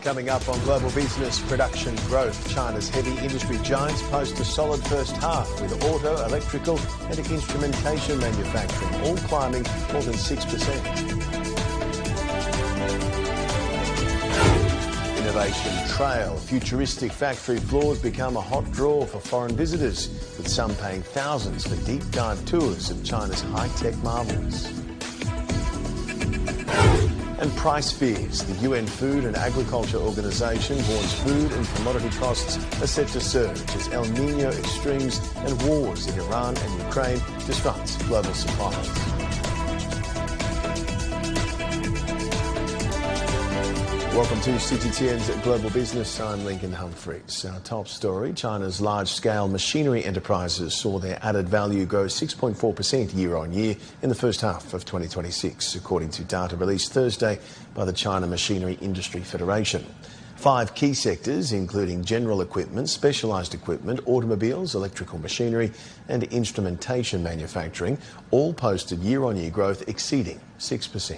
Coming up on Global Business, production growth. China's heavy industry giants post a solid first half with auto, electrical and instrumentation manufacturing all climbing more than 6%. Innovation trail. Futuristic factory floors become a hot draw for foreign visitors, with some paying thousands for deep dive tours of China's high-tech marvels. And price fears. The UN Food and Agriculture Organization warns food and commodity costs are set to surge as El Nino extremes and wars in Iran and Ukraine disrupt global supplies. Welcome to CGTN's Global Business. I'm Lincoln Humphreys. Our top story, China's large-scale machinery enterprises saw their added value grow 6.4% year-on-year in the first half of 2026, according to data released Thursday by the China Machinery Industry Federation. 5 key sectors, including general equipment, specialised equipment, automobiles, electrical machinery and instrumentation manufacturing, all posted year-on-year growth exceeding 6%.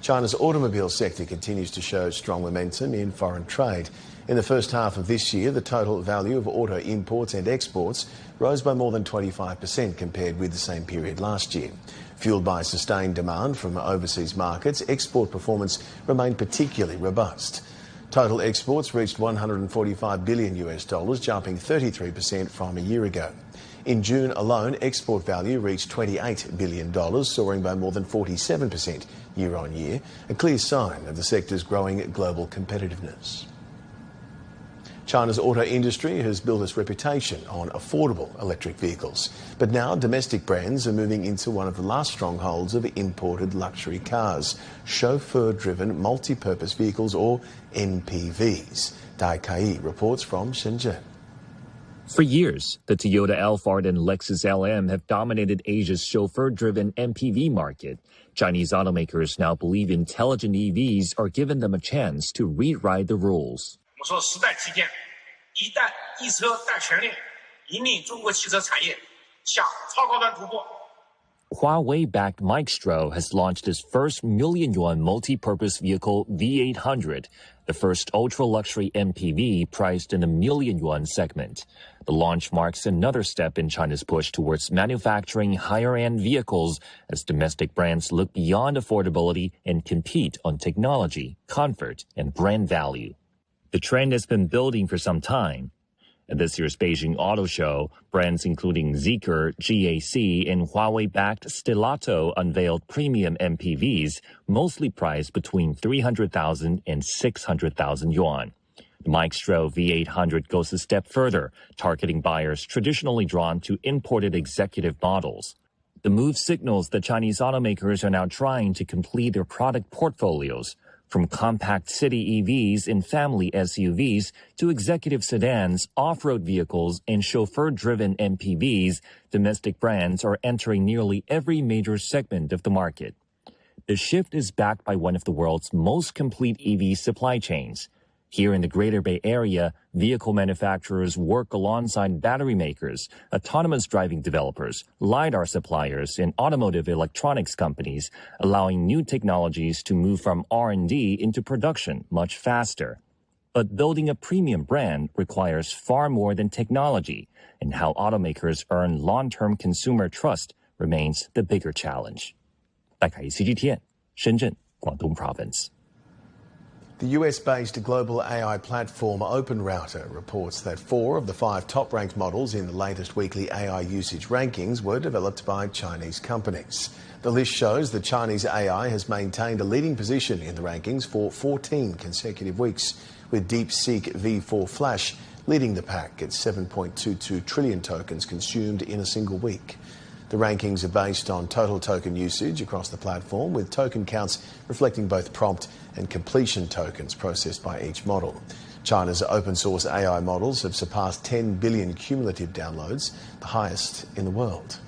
China's automobile sector continues to show strong momentum in foreign trade. In the first half of this year, the total value of auto imports and exports rose by more than 25% compared with the same period last year. Fueled by sustained demand from overseas markets, export performance remained particularly robust. Total exports reached $145 billion, jumping 33% from a year ago. In June alone, export value reached $28 billion, soaring by more than 47% year-on-year, a clear sign of the sector's growing global competitiveness. China's auto industry has built its reputation on affordable electric vehicles, but now domestic brands are moving into one of the last strongholds of imported luxury cars, chauffeur-driven multi-purpose vehicles or MPVs. Dai Kai reports from Shenzhen. For years, the Toyota Alphard and Lexus LM have dominated Asia's chauffeur-driven MPV market. Chinese automakers now believe intelligent EVs are giving them a chance to rewrite the rules. Huawei-backed Maestro has launched its first million-yuan multi-purpose vehicle V800, the first ultra-luxury MPV priced in the million-yuan segment. The launch marks another step in China's push towards manufacturing higher-end vehicles as domestic brands look beyond affordability and compete on technology, comfort, and brand value. The trend has been building for some time. At this year's Beijing Auto Show, brands including Zeekr, GAC, and Huawei-backed Stelato unveiled premium MPVs, mostly priced between 300,000 and 600,000 yuan. The Maestro V800 goes a step further, targeting buyers traditionally drawn to imported executive models. The move signals that Chinese automakers are now trying to complete their product portfolios. From compact city EVs and family SUVs to executive sedans, off-road vehicles, and chauffeur-driven MPVs, domestic brands are entering nearly every major segment of the market. The shift is backed by one of the world's most complete EV supply chains. Here in the Greater Bay Area, vehicle manufacturers work alongside battery makers, autonomous driving developers, LiDAR suppliers, and automotive electronics companies, allowing new technologies to move from R&D into production much faster. But building a premium brand requires far more than technology, and how automakers earn long-term consumer trust remains the bigger challenge. 戴凯怡 CGTN 深圳广东 Province. The US-based global AI platform OpenRouter reports that 4 of the 5 top-ranked models in the latest weekly AI usage rankings were developed by Chinese companies. The list shows that Chinese AI has maintained a leading position in the rankings for 14 consecutive weeks, with DeepSeek V4 Flash leading the pack at 7.22 trillion tokens consumed in a single week. The rankings are based on total token usage across the platform, with token counts reflecting both prompt and completion tokens processed by each model. China's open-source AI models have surpassed 10 billion cumulative downloads, the highest in the world.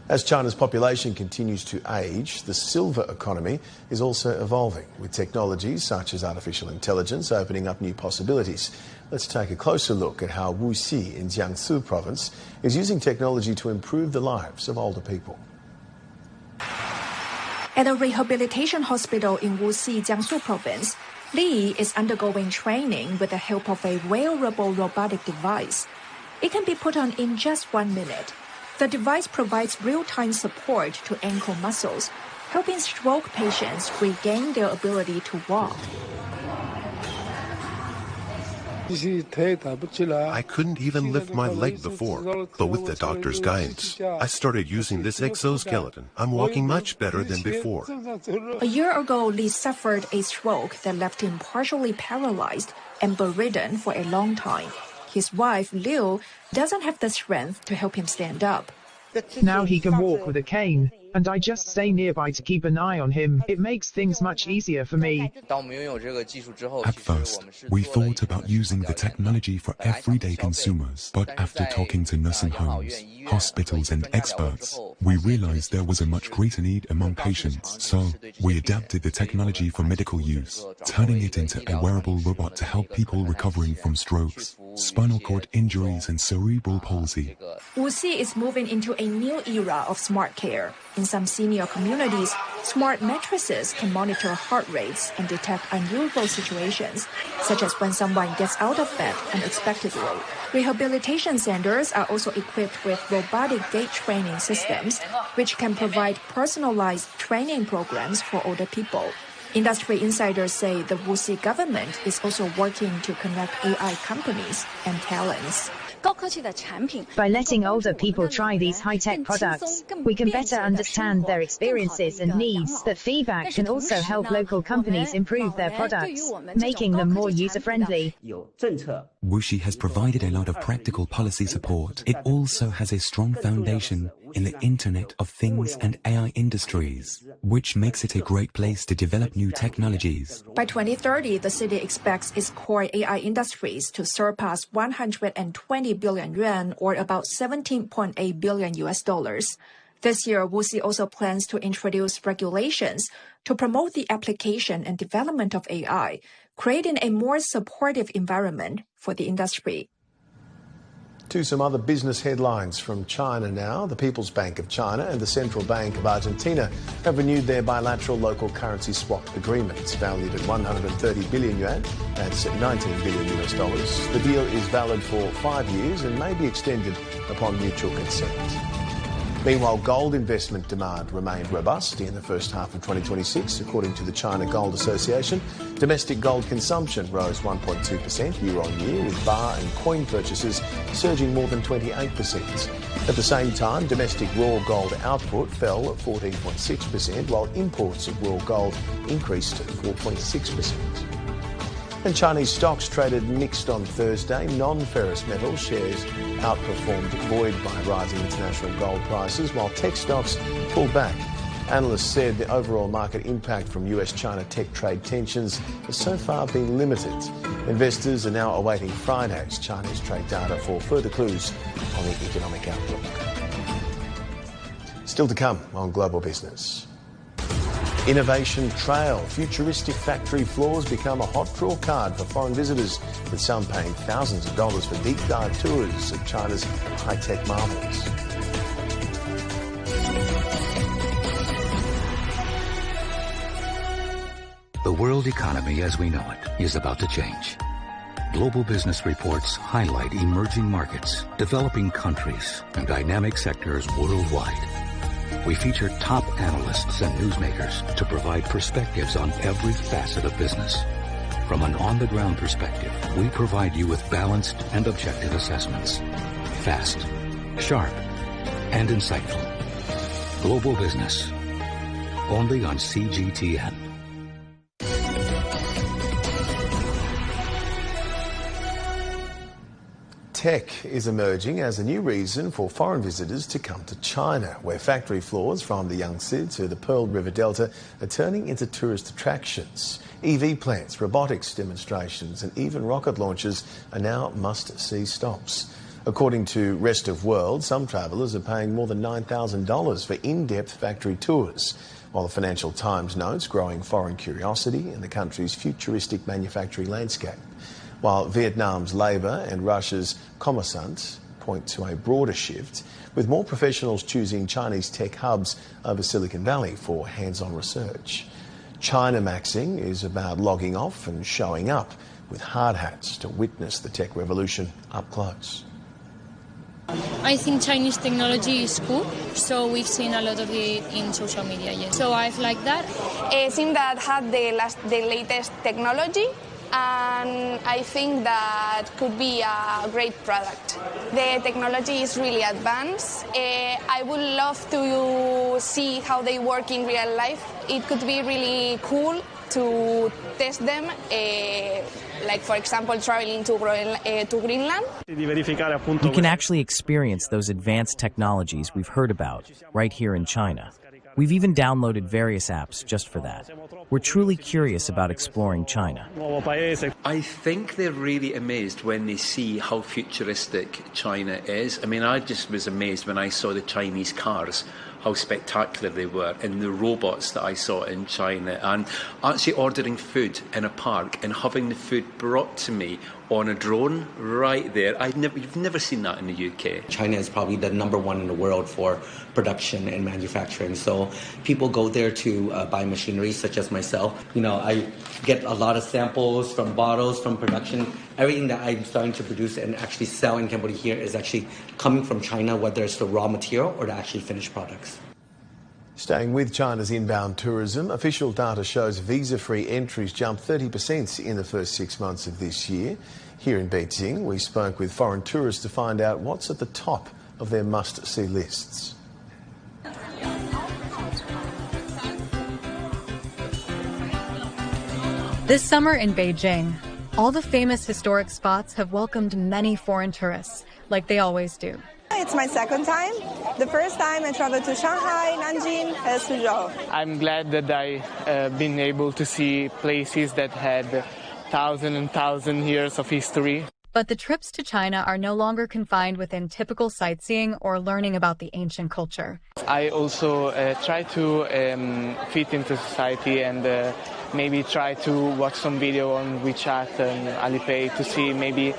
As China's population continues to age, the silver economy is also evolving, with technologies such as artificial intelligence opening up new possibilities. Let's take a closer look at how Wuxi in Jiangsu province is using technology to improve the lives of older people. At a rehabilitation hospital in Wuxi, Jiangsu province, Li is undergoing training with the help of a wearable robotic device. It can be put on in just 1 minute. The device provides real-time support to ankle muscles, helping stroke patients regain their ability to walk. I couldn't even lift my leg before, but with the doctor's guidance, I started using this exoskeleton. I'm walking much better than before. A year ago, Li suffered a stroke that left him partially paralyzed and bedridden for a long time. His wife, Liu, doesn't have the strength to help him stand up. Now he can walk with a cane, and I just stay nearby to keep an eye on him. It makes things much easier for me. At first, we thought about using the technology for everyday consumers, but after talking to nursing homes, hospitals and experts, we realized there was a much greater need among patients. So, we adapted the technology for medical use, turning it into a wearable robot to help people recovering from strokes, spinal cord injuries and cerebral palsy. Wuxi is moving into a new era of smart care. In some senior communities, smart mattresses can monitor heart rates and detect unusual situations, such as when someone gets out of bed unexpectedly. Rehabilitation centers are also equipped with robotic gait training systems, which can provide personalized training programs for older people. Industry insiders say the Wuxi government is also working to connect AI companies and talents. By letting older people try these high-tech products, we can better understand their experiences and needs. The feedback can also help local companies improve their products, making them more user-friendly. Wuxi has provided a lot of practical policy support. It also has a strong foundation in the Internet of Things and AI industries, which makes it a great place to develop new technologies. By 2030, the city expects its core AI industries to surpass 120 billion yuan, or about $17.8 billion US. This year, Wuxi also plans to introduce regulations to promote the application and development of AI, creating a more supportive environment for the industry. To some other business headlines from China now. The People's Bank of China and the Central Bank of Argentina have renewed their bilateral local currency swap agreements, valued at 130 billion yuan, that's $19 billion US. The deal is valid for 5 years and may be extended upon mutual consent. Meanwhile, gold investment demand remained robust in the first half of 2026, according to the China Gold Association. Domestic gold consumption rose 1.2% year-on-year, with bar and coin purchases surging more than 28%. At the same time, domestic raw gold output fell at 14.6%, while imports of raw gold increased at 4.6%. And Chinese stocks traded mixed on Thursday. Non-ferrous metal shares outperformed, buoyed by rising international gold prices, while tech stocks pulled back. Analysts said the overall market impact from US-China tech trade tensions has so far been limited. Investors are now awaiting Friday's Chinese trade data for further clues on the economic outlook. Still to come on Global Business. Innovation Trail. Futuristic factory floors become a hot draw card for foreign visitors, with some paying thousands of dollars for deep dive tours of China's high-tech marvels. The world economy as we know it is about to change. Global business reports highlight emerging markets, developing countries, and dynamic sectors worldwide. We feature top analysts and newsmakers to provide perspectives on every facet of business. From an on-the-ground perspective, we provide you with balanced and objective assessments. Fast, sharp, and insightful. Global Business. Only on CGTN. Tech is emerging as a new reason for foreign visitors to come to China, where factory floors from the Yangtze to the Pearl River Delta are turning into tourist attractions. EV plants, robotics demonstrations and even rocket launches are now must-see stops. According to Rest of World, some travellers are paying more than $9,000 for in-depth factory tours, while the Financial Times notes growing foreign curiosity in the country's futuristic manufacturing landscape. While Vietnam's labour and Russia's commerçant point to a broader shift, with more professionals choosing Chinese tech hubs over Silicon Valley for hands-on research. China Maxing is about logging off and showing up with hard hats to witness the tech revolution up close. I think Chinese technology is cool, so we've seen a lot of it in social media, yes. So I've liked that. A team that had the latest technology, and I think that could be a great product. The technology is really advanced. I would love to see how they work in real life. It could be really cool to test them, like for example traveling to Greenland. We can actually experience those advanced technologies we've heard about right here in China. We've even downloaded various apps just for that. We're truly curious about exploring China. I think they're really amazed when they see how futuristic China is. I mean, I just was amazed when I saw the Chinese cars, how spectacular they were, and the robots that I saw in China, and actually ordering food in a park and having the food brought to me on a drone right there. You've never seen that in the UK. China is probably the #1 in the world for production and manufacturing. So people go there to buy machinery, such as myself. You know, I get a lot of samples from bottles, from production. Everything that I'm starting to produce and actually sell in Cambodia here is actually coming from China, whether it's the raw material or the actually finished products. Staying with China's inbound tourism, official data shows visa-free entries jumped 30% in the first 6 months of this year. Here in Beijing, we spoke with foreign tourists to find out what's at the top of their must-see lists. This summer in Beijing, all the famous historic spots have welcomed many foreign tourists, like they always do. It's my second time. The first time I traveled to Shanghai, Nanjing, and Suzhou. I'm glad that I've been able to see places that had thousands and thousands of years of history. But the trips to China are no longer confined within typical sightseeing or learning about the ancient culture. I also try to fit into society and maybe try to watch some video on WeChat and Alipay to see maybe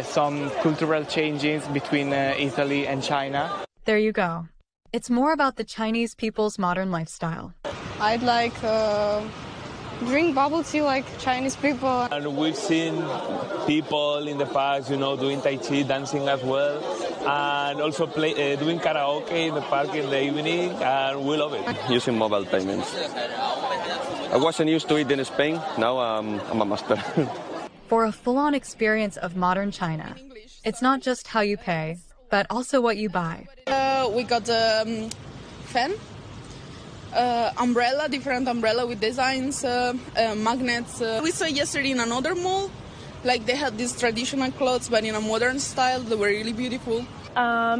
some cultural changes between Italy and China. There you go. It's more about the Chinese people's modern lifestyle. I'd like drink bubble tea like Chinese people. And we've seen people in the past, you know, doing Tai Chi, dancing as well, and also doing karaoke in the park in the evening, and we love it. Using mobile payments. I wasn't used to it in Spain, now I'm a master. For a full-on experience of modern China, it's not just how you pay, but also what you buy. We got a fan, umbrella, different umbrella with designs, magnets. We saw yesterday in another mall, like they had these traditional clothes, but in a modern style. They were really beautiful.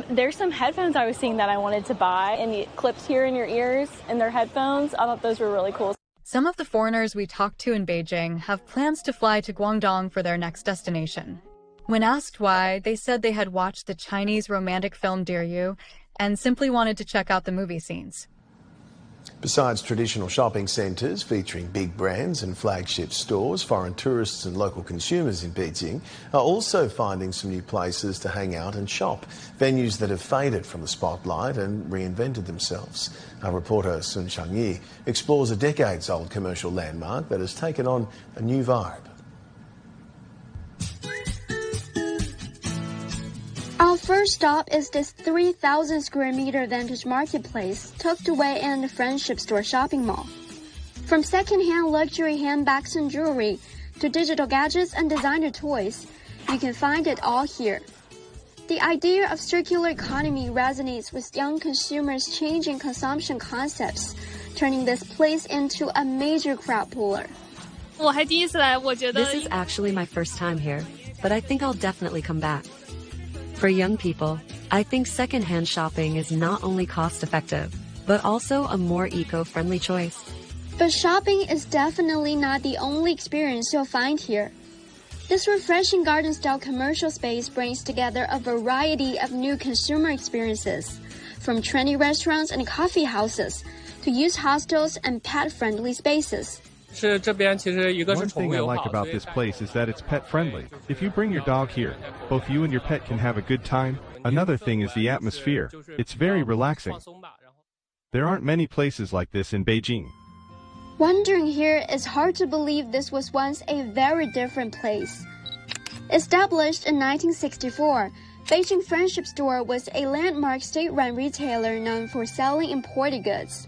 There's some headphones I was seeing that I wanted to buy, and the clips here in your ears and their headphones. I thought those were really cool. Some of the foreigners we talked to in Beijing have plans to fly to Guangdong for their next destination. When asked why, they said they had watched the Chinese romantic film Dear You and simply wanted to check out the movie scenes. Besides traditional shopping centres featuring big brands and flagship stores, foreign tourists and local consumers in Beijing are also finding some new places to hang out and shop, venues that have faded from the spotlight and reinvented themselves. Our reporter Sun Changyi explores a decades-old commercial landmark that has taken on a new vibe. Our first stop is this 3,000 square meter vintage marketplace tucked away in the Friendship Store shopping mall. From second-hand luxury handbags and jewelry to digital gadgets and designer toys, you can find it all here. The idea of circular economy resonates with young consumers' changing consumption concepts, turning this place into a major crowd puller. This is actually my first time here, but I think I'll definitely come back. For young people, I think secondhand shopping is not only cost-effective, but also a more eco-friendly choice. But shopping is definitely not the only experience you'll find here. This refreshing garden-style commercial space brings together a variety of new consumer experiences, from trendy restaurants and coffee houses to youth hostels and pet-friendly spaces. One thing I like about this place is that it's pet-friendly. If you bring your dog here, both you and your pet can have a good time, Another thing is the atmosphere. It's very relaxing. There aren't many places like this in Beijing. Wandering here, it's hard to believe this was once a very different place. Established in 1964, Beijing Friendship Store was a landmark state-run retailer known for selling imported goods.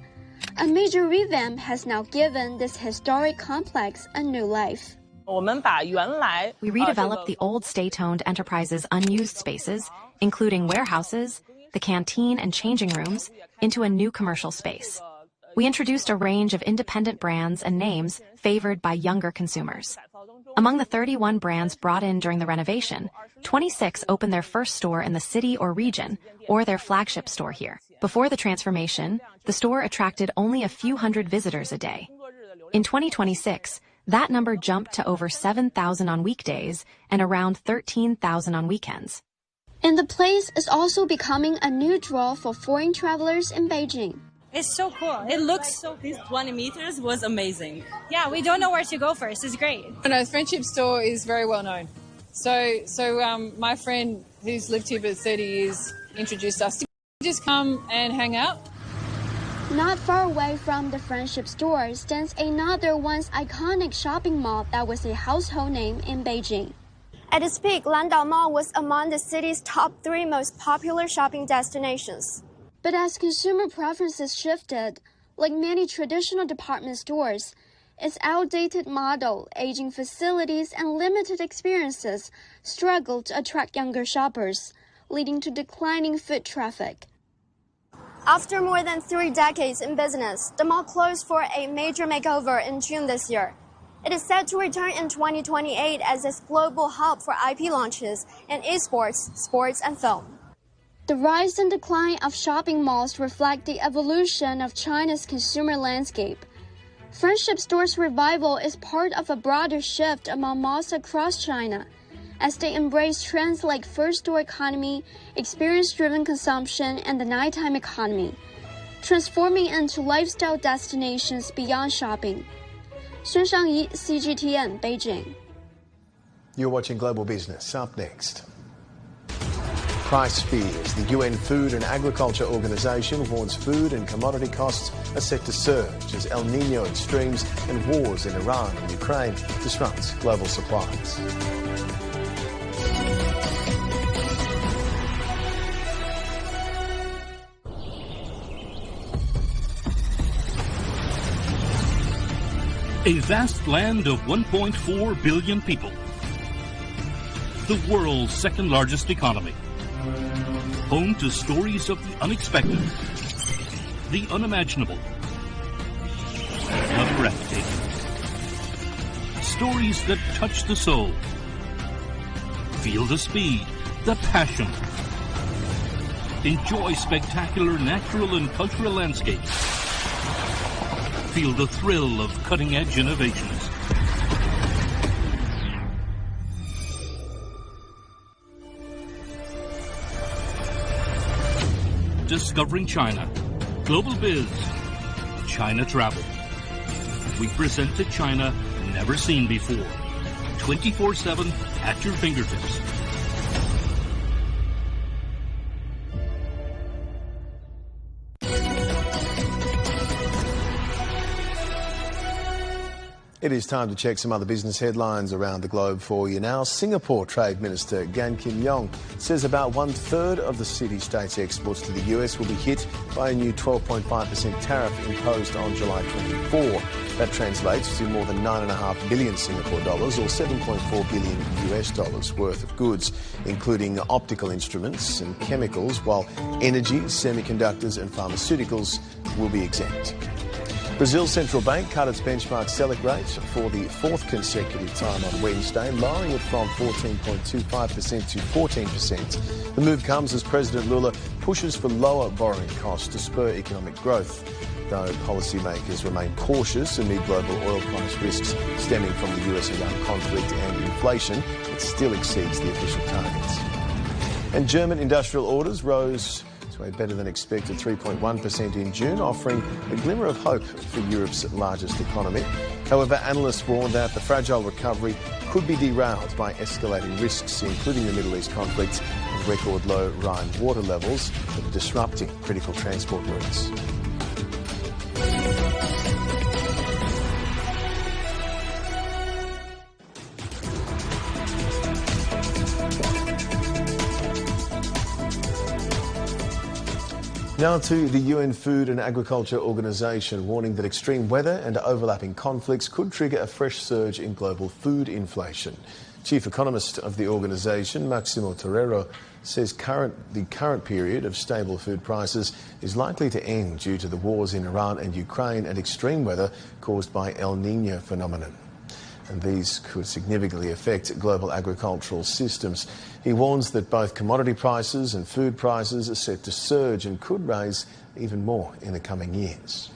A major revamp has now given this historic complex a new life. We redeveloped the old state-owned enterprise's unused spaces, including warehouses, the canteen and changing rooms, into a new commercial space. We introduced a range of independent brands and names favored by younger consumers. Among the 31 brands brought in during the renovation, 26 opened their first store in the city or region, or their flagship store here. Before the transformation, the store attracted only a few hundred visitors a day. In 2026, that number jumped to over 7,000 on weekdays and around 13,000 on weekends. And the place is also becoming a new draw for foreign travelers in Beijing. It's so cool. It looks so... These 20 meters was amazing. Yeah, we don't know where to go first. It's great. The Friendship Store is very well known. So my friend who's lived here for 30 years introduced us. Just come and hang out. Not far away from the Friendship Store stands another once iconic shopping mall that was a household name in Beijing. At its peak, Landau Mall was among the city's top 3 most popular shopping destinations. But as consumer preferences shifted, like many traditional department stores, its outdated model, aging facilities, and limited experiences struggled to attract younger shoppers, leading to declining foot traffic. After more than 3 decades in business, the mall closed for a major makeover in June this year. It is set to return in 2028 as its global hub for IP launches in esports, sports, and film. The rise and decline of shopping malls reflect the evolution of China's consumer landscape. Friendship Store's revival is part of a broader shift among malls across China, as they embrace trends like first-store economy, experience-driven consumption, and the nighttime economy, transforming into lifestyle destinations beyond shopping. Xuan Shangyi, CGTN, Beijing. You're watching Global Business. Up next. Price fears. The UN Food and Agriculture Organization warns food and commodity costs are set to surge as El Nino extremes and wars in Iran and Ukraine disrupt global supplies. A vast land of 1.4 billion people. The world's second largest economy. Home to stories of the unexpected, the unimaginable, the breathtaking. Stories that touch the soul. Feel the speed, the passion. Enjoy spectacular natural and cultural landscapes. Feel the thrill of cutting-edge innovations. Discovering China. Global Biz. China Travel. We present a China never seen before. 24/7 at your fingertips. It is time to check some other business headlines around the globe for you now. Singapore Trade Minister Gan Kim Yong says about 1/3 of the city-state's exports to the US will be hit by a new 12.5% tariff imposed on July 24. That translates to more than 9.5 billion Singapore dollars or 7.4 billion US dollars worth of goods, including optical instruments and chemicals, while energy, semiconductors and pharmaceuticals will be exempt. Brazil's central bank cut its benchmark Selic rate for the 4th consecutive time on Wednesday, lowering it from 14.25% to 14%. The move comes as President Lula pushes for lower borrowing costs to spur economic growth, though policymakers remain cautious amid global oil price risks stemming from the US-Iran conflict and inflation that still exceeds the official targets. And German industrial orders rose to a better than expected 3.1% in June, offering a glimmer of hope for Europe's largest economy. However, analysts warn that the fragile recovery could be derailed by escalating risks, including the Middle East conflict and record low Rhine water levels that are disrupting critical transport routes. Now to the UN Food and Agriculture Organization, warning that extreme weather and overlapping conflicts could trigger a fresh surge in global food inflation. Chief economist of the organisation, Maximo Torero, says the current period of stable food prices is likely to end due to the wars in Iran and Ukraine and extreme weather caused by El Niño phenomenon. And these could significantly affect global agricultural systems. He warns that both commodity prices and food prices are set to surge and could rise even more in the coming years.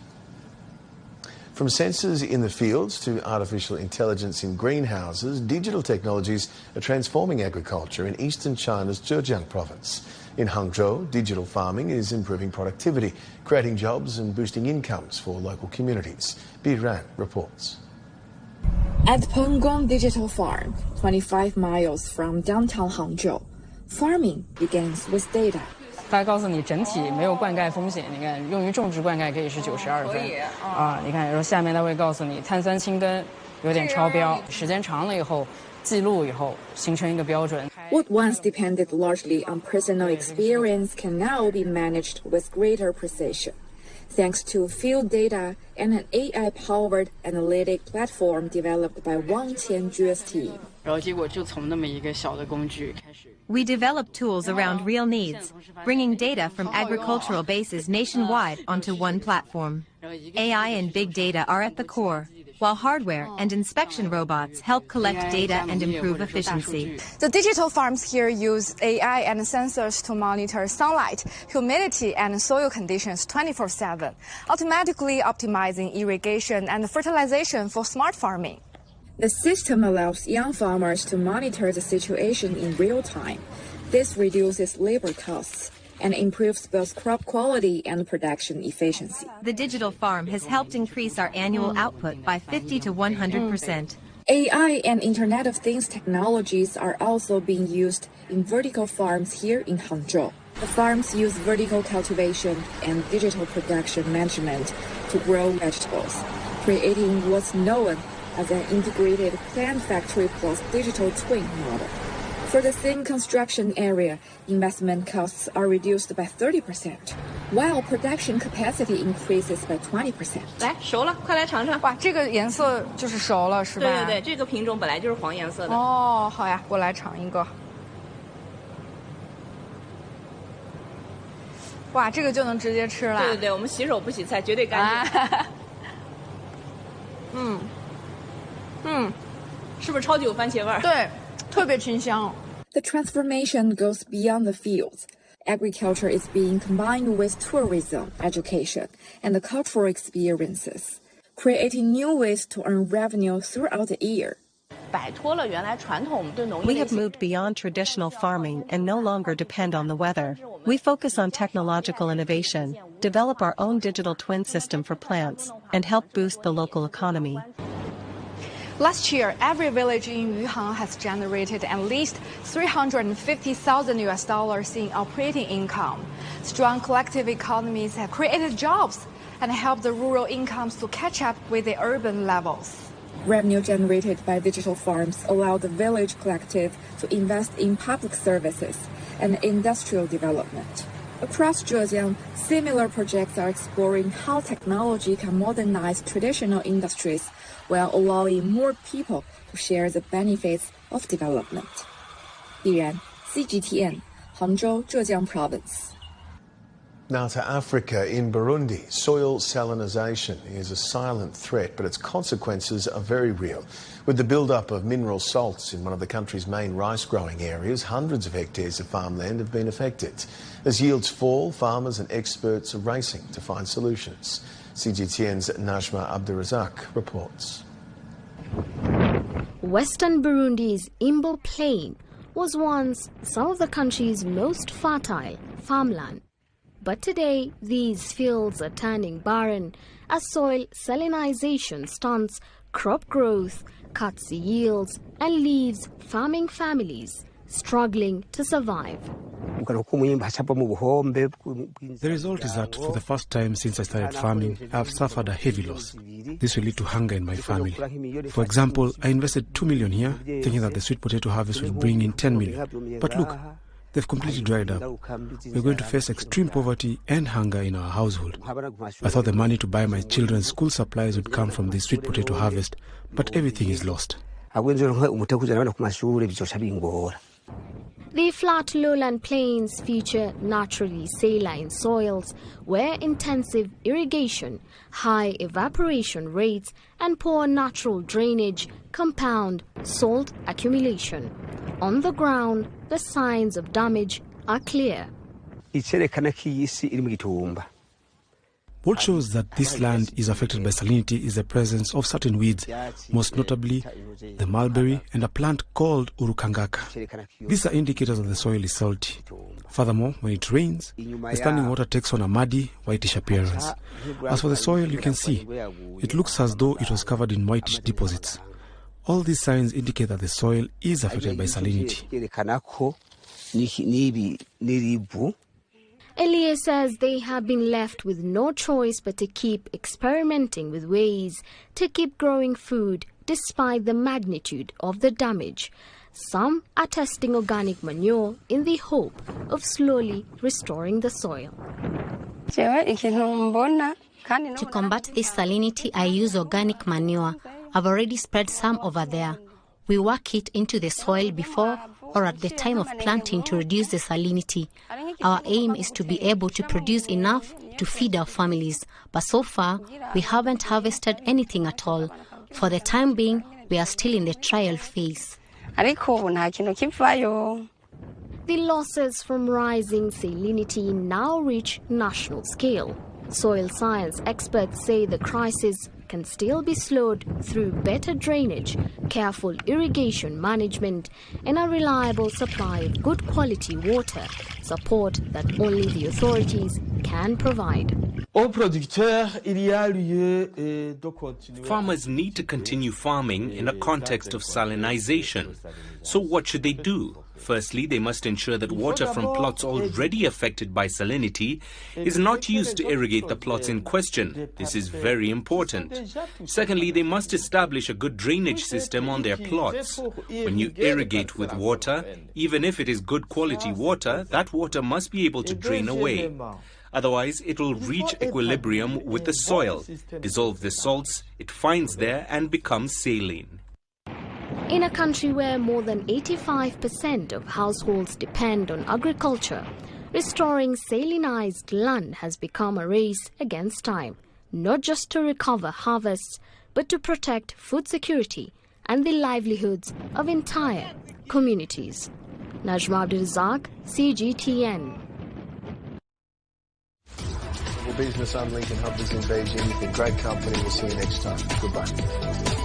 From sensors in the fields to artificial intelligence in greenhouses, digital technologies are transforming agriculture in eastern China's Zhejiang province. In Hangzhou, digital farming is improving productivity, creating jobs and boosting incomes for local communities. Bi Ran reports. At Pengguang Digital Farm, 25 miles from downtown Hangzhou, farming begins with data. 它告诉你整体没有灌溉风险，你看用于种植灌溉可以是92分啊，你看，然后下面它会告诉你碳酸氢根有点超标，时间长了以后记录以后形成一个标准。What once depended largely on personal experience can now be managed with greater precision, thanks to field data and an AI-powered analytic platform developed by Wang Tianjue's team. 然后结果就从那么一个小的工具开始。 We develop tools around real needs, bringing data from agricultural bases nationwide onto one platform. AI and big data are at the core, while hardware and inspection robots help collect data and improve efficiency. The digital farms here use AI and sensors to monitor sunlight, humidity, and soil conditions 24/7, automatically optimizing irrigation and fertilization for smart farming. The system allows young farmers to monitor the situation in real time. This reduces labor costs and improves both crop quality and production efficiency. The digital farm has helped increase our annual output by 50 to 100%. AI and Internet of Things technologies are also being used in vertical farms here in Hangzhou. The farms use vertical cultivation and digital production management to grow vegetables, creating what's known as an integrated plant factory plus digital twin model. For the same construction area, investment costs are reduced by 30%, while production capacity increases by 20%. 来，熟了，快来尝尝。哇，这个颜色就是熟了，是吧？对对对，这个品种本来就是黄颜色的。哦，好呀，我来尝一个。哇，这个就能直接吃了。对对对，我们洗手不洗菜，绝对干净。是不是超级有番茄味儿？对，特别清香。The transformation goes beyond the fields. Agriculture is being combined with tourism, education, and cultural experiences, creating new ways to earn revenue throughout the year. We have moved beyond traditional farming and no longer depend on the weather. We focus on technological innovation, develop our own digital twin system for plants, and help boost the local economy. Last year, every village in Yuhang has generated at least $350,000 in operating income. Strong collective economies have created jobs and helped the rural incomes to catch up with the urban levels. Revenue generated by digital farms allow the village collective to invest in public services and industrial development. Across Zhejiang, similar projects are exploring how technology can modernize traditional industries while allowing more people to share the benefits of development. Bi Ran, CGTN, Hangzhou, Zhejiang Province. Now to Africa. In Burundi, soil salinization is a silent threat, but its consequences are very real. With the build-up of mineral salts in one of the country's main rice-growing areas, hundreds of hectares of farmland have been affected. As yields fall, farmers and experts are racing to find solutions. CGTN's Najma Abdurazak reports. Western Burundi's Imbo Plain was once some of the country's most fertile farmland. But today, these fields are turning barren as soil salinization stunts crop growth, cuts yields, and leaves farming families struggling to survive. result is that for the first time since I started farming, I have suffered a heavy loss. This will lead to hunger in my family. For example, I invested 2 million here, thinking that the sweet potato harvest will bring in 10 million. But look, they've completely dried up. We're going to face extreme poverty and hunger in our household. I thought the money to buy my children's school supplies would come from this sweet potato harvest, but everything is lost. The flat lowland plains feature naturally saline soils where intensive irrigation, high evaporation rates and poor natural drainage compound salt accumulation. On the ground, the signs of damage are clear. What shows that this land is affected by salinity is the presence of certain weeds, most notably the mulberry and a plant called urukangaka. These are indicators that the soil is salty. Furthermore, when it rains, the standing water takes on a muddy, whitish appearance. As for the soil, you can see, it looks as though it was covered in whitish deposits. All these signs indicate that the soil is affected by salinity. Elia says they have been left with no choice but to keep experimenting with ways to keep growing food despite the magnitude of the damage. Some are testing organic manure in the hope of slowly restoring the soil. To combat this salinity, I use organic manure. I've already spread some over there. We work it into the soil before or at the time of planting to reduce the salinity. Our aim is to be able to produce enough to feed our families, but so far we haven't harvested anything at all. For the time being, we are still in the trial phase. The losses from rising salinity now reach national scale. Soil science experts say the crisis can still be slowed through better drainage, careful irrigation management, and a reliable supply of good quality water, support that only the authorities can provide. Farmers need to continue farming in a context of salinization. So what should they do? Firstly, they must ensure that water from plots already affected by salinity is not used to irrigate the plots in question. This is very important. Secondly, they must establish a good drainage system on their plots. When you irrigate with water, even if it is good quality water, that water must be able to drain away. Otherwise, it will reach equilibrium with the soil, dissolve the salts it finds there, and become saline. In a country where more than 85% of households depend on agriculture, restoring salinized land has become a race against time, not just to recover harvests, but to protect food security and the livelihoods of entire communities. Najma Abdulrazak, CGTN. Business, I'm Lincoln Hubbard in Beijing. You've been great company. We'll see you next time. Goodbye.